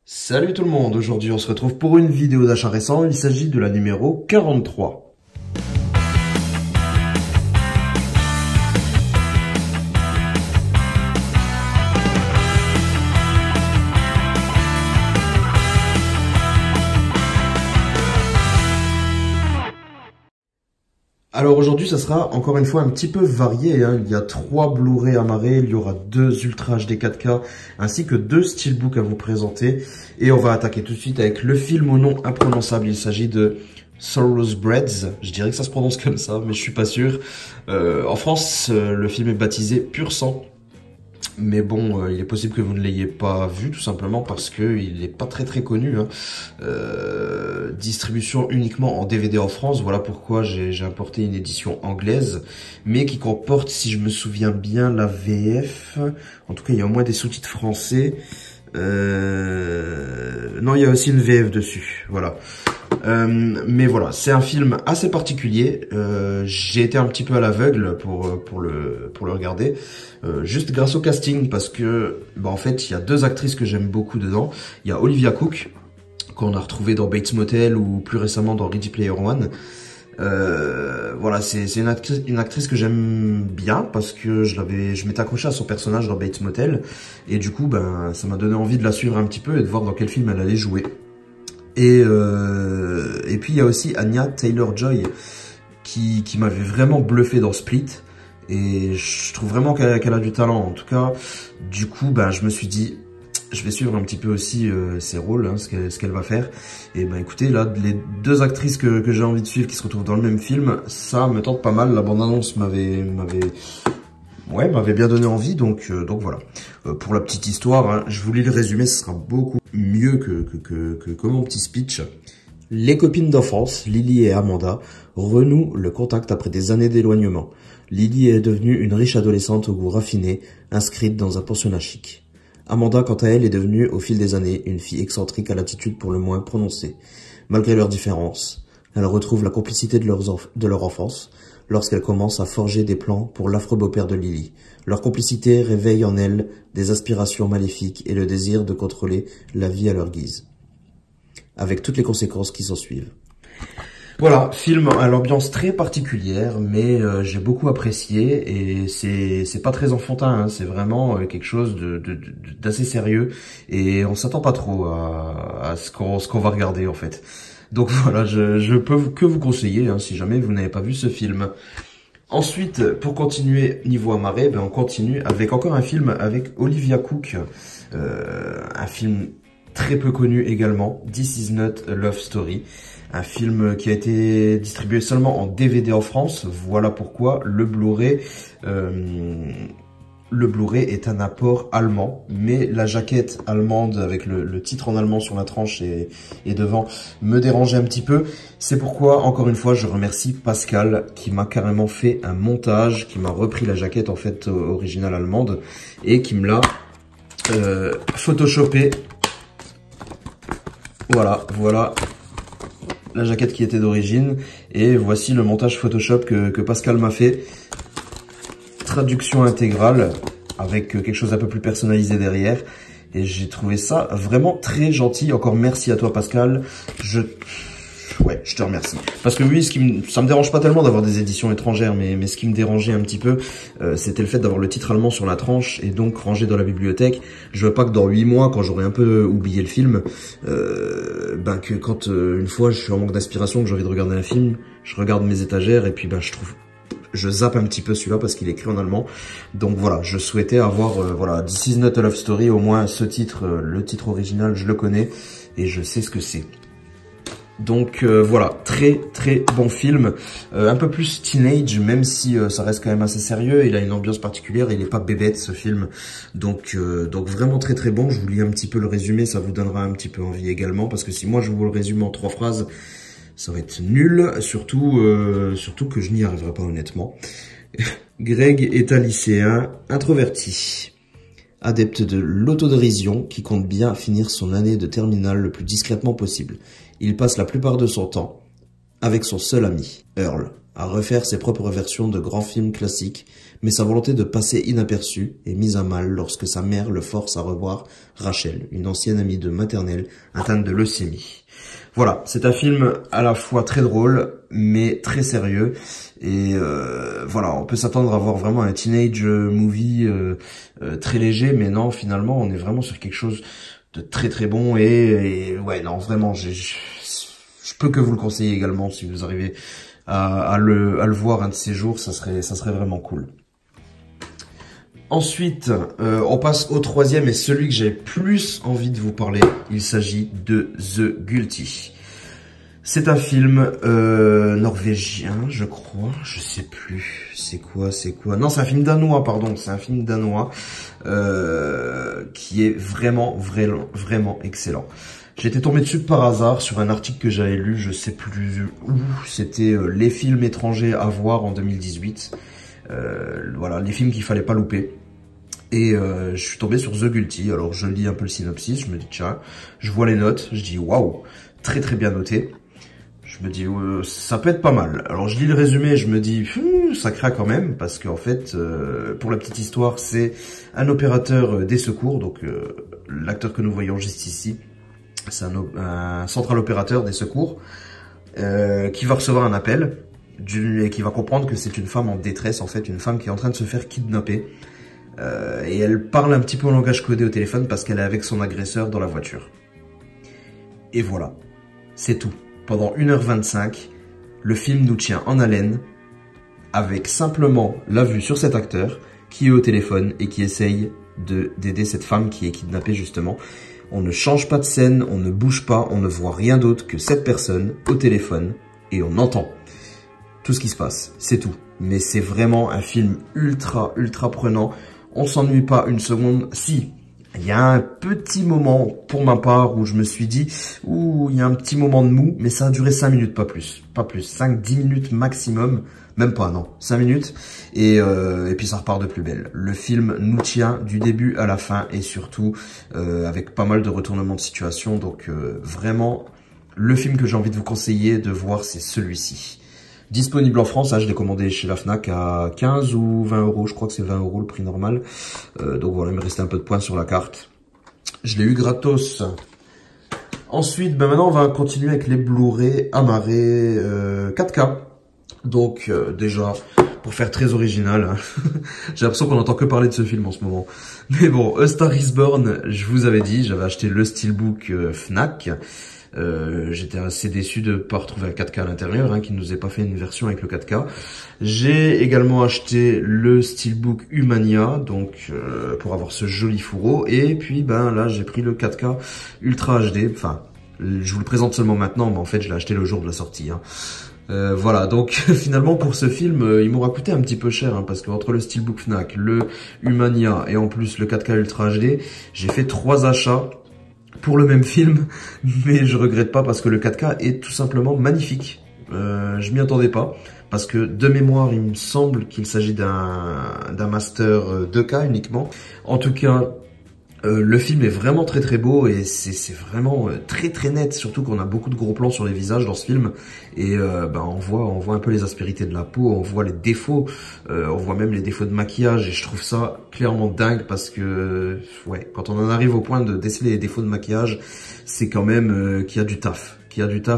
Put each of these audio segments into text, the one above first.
Salut tout le monde, aujourd'hui on se retrouve pour une vidéo d'achat récent, il s'agit de la numéro 43. Alors aujourd'hui ça sera encore une fois un petit peu varié, hein. Il y a 3 Blu-ray amarrés, il y aura 2 Ultra HD 4K ainsi que 2 Steelbook à vous présenter. Et on va attaquer tout de suite avec le film au nom imprononçable, il s'agit de Thoroughbreds, je dirais que ça se prononce comme ça mais je suis pas sûr. En France le film est baptisé Pur Sang. Mais bon, il est possible que vous ne l'ayez pas vu, tout simplement parce que il n'est pas très connu, hein. Distribution uniquement en DVD en France, voilà pourquoi j'ai importé une édition anglaise, mais qui comporte, si je me souviens bien, la VF. En tout cas, il y a au moins des sous-titres français. Non, il y a aussi une VF dessus, voilà. Mais voilà, c'est un film assez particulier. J'ai été un petit peu à l'aveugle pour le regarder, juste grâce au casting, parce que en fait il y a 2 actrices que j'aime beaucoup dedans. Il y a Olivia Cooke qu'on a retrouvé dans Bates Motel ou plus récemment dans Ready Player One. Voilà, c'est une actrice que j'aime bien parce que je m'étais accroché à son personnage dans Bates Motel et du coup ça m'a donné envie de la suivre un petit peu et de voir dans quel film elle allait jouer. Et puis il y a aussi Anya Taylor-Joy qui m'avait vraiment bluffé dans Split, et je trouve vraiment qu'elle a du talent. En tout cas, du coup je me suis dit je vais suivre un petit peu aussi ses rôles, hein, ce qu'elle va faire. Et écoutez, là les 2 actrices que j'ai envie de suivre qui se retrouvent dans le même film, ça me tente pas mal. La bande-annonce m'avait bien donné envie, donc voilà. Pour la petite histoire, hein, je vous lis le résumé, ce sera beaucoup mieux que mon petit speech. Les copines d'enfance, Lily et Amanda, renouent le contact après des années d'éloignement. Lily est devenue une riche adolescente au goût raffiné, inscrite dans un pensionnat chic. Amanda, quant à elle, est devenue, au fil des années, une fille excentrique à l'attitude pour le moins prononcée. Malgré leurs différences, elle retrouve la complicité de leur enfance, lorsqu'elle commence à forger des plans pour l'affreux beau-père de Lily. Leur complicité réveille en elle des aspirations maléfiques et le désir de contrôler la vie à leur guise, avec toutes les conséquences qui s'en suivent. Voilà, film à l'ambiance très particulière, mais j'ai beaucoup apprécié, et c'est pas très enfantin, hein, c'est vraiment quelque chose d'assez sérieux, et on s'attend pas trop à ce qu'on va regarder en fait. Donc voilà, je peux que vous conseiller, hein, si jamais vous n'avez pas vu ce film. Ensuite, pour continuer niveau amarré, on continue avec encore un film avec Olivia Cooke, un film très peu connu également, This Is Not a Love Story, un film qui a été distribué seulement en DVD en France. Voilà pourquoi le Blu-ray est un apport allemand, mais la jaquette allemande avec le titre en allemand sur la tranche et devant me dérangeait un petit peu. C'est pourquoi, encore une fois, je remercie Pascal qui m'a carrément fait un montage, qui m'a repris la jaquette en fait originale allemande et qui me l'a photoshopé. Voilà la jaquette qui était d'origine, et voici le montage Photoshop que Pascal m'a fait. Traduction intégrale avec quelque chose un peu plus personnalisé derrière, et j'ai trouvé ça vraiment très gentil. Encore merci à toi Pascal, je te remercie, parce que oui, ça me dérange pas tellement d'avoir des éditions étrangères, mais ce qui me dérangeait un petit peu, c'était le fait d'avoir le titre allemand sur la tranche et donc rangé dans la bibliothèque. Je veux pas que dans 8 mois, quand j'aurai un peu oublié le film, que quand une fois je suis en manque d'inspiration, que j'ai envie de regarder un film, je regarde mes étagères et puis je zappe un petit peu celui-là parce qu'il est écrit en allemand. Donc voilà, je souhaitais avoir This Is Not a Love Story, au moins ce titre, le titre original, je le connais et je sais ce que c'est. Donc voilà, très bon film, un peu plus teenage, même si ça reste quand même assez sérieux. Il a une ambiance particulière, il est pas bébête ce film, donc vraiment très bon. Je vous lis un petit peu le résumé, ça vous donnera un petit peu envie également, parce que si moi je vous le résume en 3 phrases, ça va être nul, surtout que je n'y arriverai pas honnêtement. Greg est un lycéen introverti, adepte de l'autodérision, qui compte bien finir son année de terminale le plus discrètement possible. Il passe la plupart de son temps avec son seul ami, Earl, à refaire ses propres versions de grands films classiques, mais sa volonté de passer inaperçu est mise à mal lorsque sa mère le force à revoir Rachel, une ancienne amie de maternelle atteinte de leucémie. Voilà, c'est un film à la fois très drôle, mais très sérieux. Et voilà, on peut s'attendre à voir vraiment un teenage movie très léger, mais non, finalement, on est vraiment sur quelque chose de très très bon. Et ouais, non, vraiment, je peux que vous le conseiller également si vous arrivez à le voir un de ces jours, ça serait vraiment cool. Ensuite, on passe au troisième et celui que j'ai plus envie de vous parler. Il s'agit de The Guilty. C'est un film norvégien, je crois. Je sais plus. C'est quoi? Non, c'est un film danois, pardon. C'est un film danois qui est vraiment excellent. J'étais tombé dessus par hasard sur un article que j'avais lu, je sais plus où. C'était les films étrangers à voir en 2018. Voilà, les films qu'il fallait pas louper. Et je suis tombé sur The Guilty. Alors je lis un peu le synopsis, je me dis tiens, je vois les notes, je dis waouh, très bien noté. Je me dis ça peut être pas mal. Alors je lis le résumé et je me dis ça craint quand même parce qu'en fait pour la petite histoire c'est un opérateur des secours, donc l'acteur que nous voyons juste ici, c'est un central opérateur des secours qui va recevoir un appel et qui va comprendre que c'est une femme en détresse, en fait une femme qui est en train de se faire kidnapper. Et elle parle un petit peu en langage codé au téléphone parce qu'elle est avec son agresseur dans la voiture. Et voilà, c'est tout. Pendant 1h25, le film nous tient en haleine avec simplement la vue sur cet acteur qui est au téléphone et qui essaye d'aider cette femme qui est kidnappée justement. On ne change pas de scène, on ne bouge pas, on ne voit rien d'autre que cette personne au téléphone et on entend tout ce qui se passe, c'est tout. Mais c'est vraiment un film ultra prenant. On s'ennuie pas une seconde. Si, il y a un petit moment, pour ma part, où je me suis dit, il y a un petit moment de mou, mais ça a duré 5 minutes, pas plus. 5-10 minutes maximum. Même pas, non. 5 minutes. Et puis ça repart de plus belle. Le film nous tient du début à la fin et surtout avec pas mal de retournements de situation. Donc vraiment, le film que j'ai envie de vous conseiller de voir, c'est celui-ci. Disponible en France, je l'ai commandé chez la Fnac à 15 ou 20 euros, je crois que c'est 20 euros le prix normal. Donc voilà, il me restait un peu de points sur la carte. Je l'ai eu gratos. Ensuite, maintenant on va continuer avec les Blu-ray amarrés 4K. Donc déjà, pour faire très original, hein, j'ai l'impression qu'on n'entend que parler de ce film en ce moment. Mais bon, A Star is Born, je vous avais dit, j'avais acheté le Steelbook Fnac. J'étais assez déçu de pas retrouver un 4K à l'intérieur, hein, qui nous ait pas fait une version avec le 4K. J'ai également acheté le Steelbook Humania, donc pour avoir ce joli fourreau. Et puis là j'ai pris le 4K Ultra HD. Enfin, je vous le présente seulement maintenant, mais en fait je l'ai acheté le jour de la sortie. Hein. Voilà, donc finalement pour ce film, il m'aura coûté un petit peu cher, hein, parce qu'entre le Steelbook Fnac, le Humania et en plus le 4K Ultra HD, j'ai fait 3 achats pour le même film, mais je regrette pas parce que le 4K est tout simplement magnifique. Je m'y attendais pas, parce que de mémoire, il me semble qu'il s'agit d'un master 2K uniquement. En tout cas, le film est vraiment très beau et c'est vraiment très net, surtout qu'on a beaucoup de gros plans sur les visages dans ce film et on voit un peu les aspérités de la peau, on voit les défauts, on voit même les défauts de maquillage et je trouve ça clairement dingue parce que ouais, quand on en arrive au point de déceler les défauts de maquillage, c'est quand même qu'il y a du taf,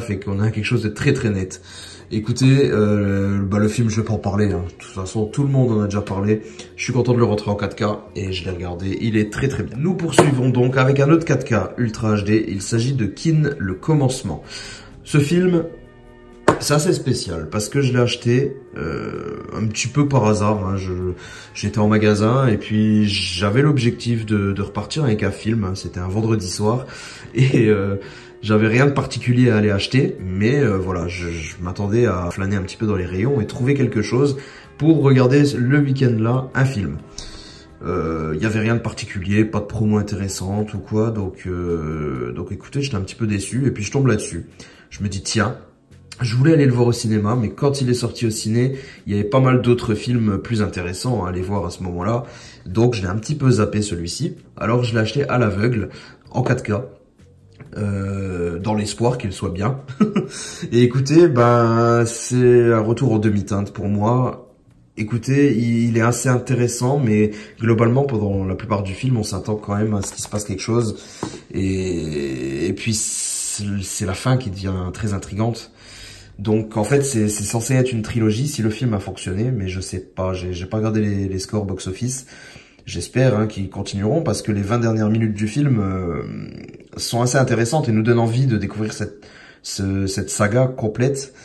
et qu'on a quelque chose de très net. Écoutez, le film, je vais pas en parler, hein. De toute façon, tout le monde en a déjà parlé. Je suis content de le rentrer en 4K et je l'ai regardé. Il est très bien. Nous poursuivons donc avec un autre 4K Ultra HD. Il s'agit de Kin, le commencement. Ce film, c'est assez spécial parce que je l'ai acheté un petit peu par hasard. Hein. J'étais en magasin et puis j'avais l'objectif de repartir avec un film. Hein. C'était un vendredi soir et j'avais rien de particulier à aller acheter, mais voilà, je m'attendais à flâner un petit peu dans les rayons et trouver quelque chose pour regarder le week-end là un film. Il y avait rien de particulier, pas de promo intéressante ou quoi, donc écoutez, j'étais un petit peu déçu et puis je tombe là-dessus. Je me dis tiens, je voulais aller le voir au cinéma, mais quand il est sorti au ciné, il y avait pas mal d'autres films plus intéressants à aller voir à ce moment-là, donc je l'ai un petit peu zappé celui-ci. Alors je l'ai acheté à l'aveugle en 4K. dans l'espoir qu'il soit bien. Et écoutez, ben c'est un retour en demi-teinte pour moi. Écoutez, il est assez intéressant, mais globalement, pendant la plupart du film, on s'attend quand même à ce qu'il se passe quelque chose. Et puis, c'est la fin qui devient très intrigante. Donc, en fait, c'est censé être une trilogie si le film a fonctionné, mais je sais pas, j'ai pas regardé les scores box-office. J'espère qu'ils continueront, parce que les 20 dernières minutes du film sont assez intéressantes et nous donnent envie de découvrir cette saga complète.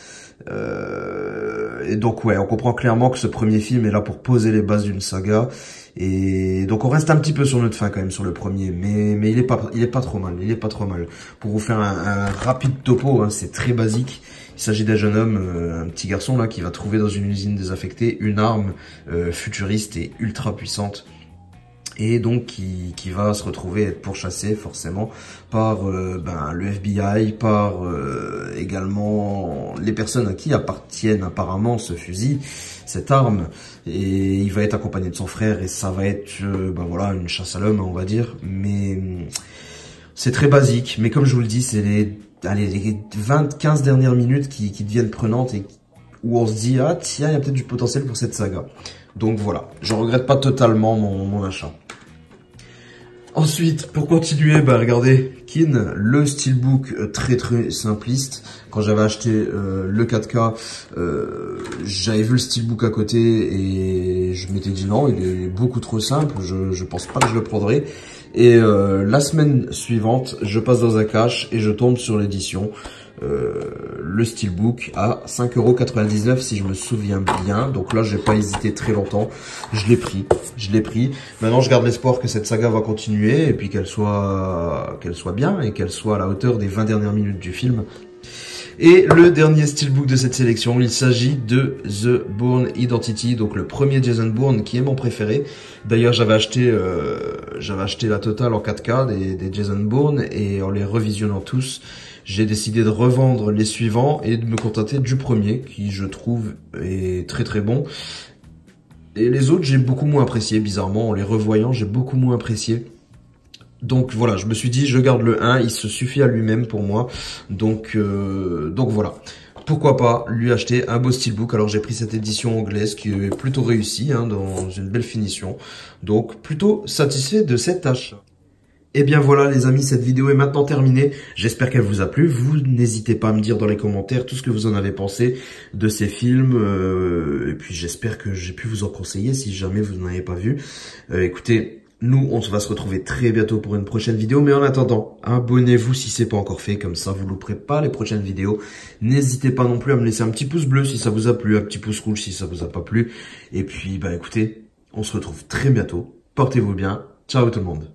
Et donc ouais, on comprend clairement que ce premier film est là pour poser les bases d'une saga, et donc on reste un petit peu sur notre fin quand même sur le premier, mais il est pas trop mal, Pour vous faire un rapide topo, hein, c'est très basique. Il s'agit d'un jeune homme, un petit garçon là, qui va trouver dans une usine désaffectée une arme futuriste et ultra puissante. Et donc qui va se retrouver être pourchassé forcément par le FBI, par également les personnes à qui appartiennent apparemment ce fusil, cette arme, et il va être accompagné de son frère, et ça va être voilà, une chasse à l'homme, on va dire. Mais c'est très basique, mais comme je vous le dis, c'est les 20-15 dernières minutes qui deviennent prenantes, et où on se dit ah tiens, il y a peut-être du potentiel pour cette saga. Donc voilà, je regrette pas totalement mon achat. Ensuite, pour continuer, regardez, Kin, le steelbook très simpliste. Quand j'avais acheté le 4K, j'avais vu le steelbook à côté et je m'étais dit non, il est beaucoup trop simple, je pense pas que je le prendrai. Et la semaine suivante, je passe dans un cache et je tombe sur l'édition. Le steelbook à 5,99 € si je me souviens bien. Donc là, j'ai pas hésité très longtemps. Je l'ai pris. Maintenant, je garde l'espoir que cette saga va continuer et puis qu'elle soit bien et qu'elle soit à la hauteur des 20 dernières minutes du film. Et le dernier steelbook de cette sélection, il s'agit de The Bourne Identity, donc le premier Jason Bourne qui est mon préféré. D'ailleurs, j'avais acheté la totale en 4K des Jason Bourne, et en les revisionnant tous, j'ai décidé de revendre les suivants et de me contenter du premier qui, je trouve, est très très bon. Et les autres, j'ai beaucoup moins apprécié, bizarrement, en les revoyant, j'ai beaucoup moins apprécié. Donc voilà, je me suis dit, je garde le 1, il se suffit à lui-même pour moi. Donc voilà. Pourquoi pas lui acheter un beau steelbook. Alors j'ai pris cette édition anglaise qui est plutôt réussie, dans une belle finition. Donc plutôt satisfait de cet achat. Et bien voilà les amis, cette vidéo est maintenant terminée. J'espère qu'elle vous a plu. Vous n'hésitez pas à me dire dans les commentaires tout ce que vous en avez pensé de ces films. Et puis j'espère que j'ai pu vous en conseiller si jamais vous n'en avez pas vu. Écoutez, nous on va se retrouver très bientôt pour une prochaine vidéo. Mais en attendant, abonnez-vous si c'est pas encore fait. Comme ça vous louperez pas les prochaines vidéos. N'hésitez pas non plus à me laisser un petit pouce bleu si ça vous a plu, un petit pouce rouge si ça vous a pas plu. Et puis écoutez, on se retrouve très bientôt. Portez-vous bien. Ciao tout le monde.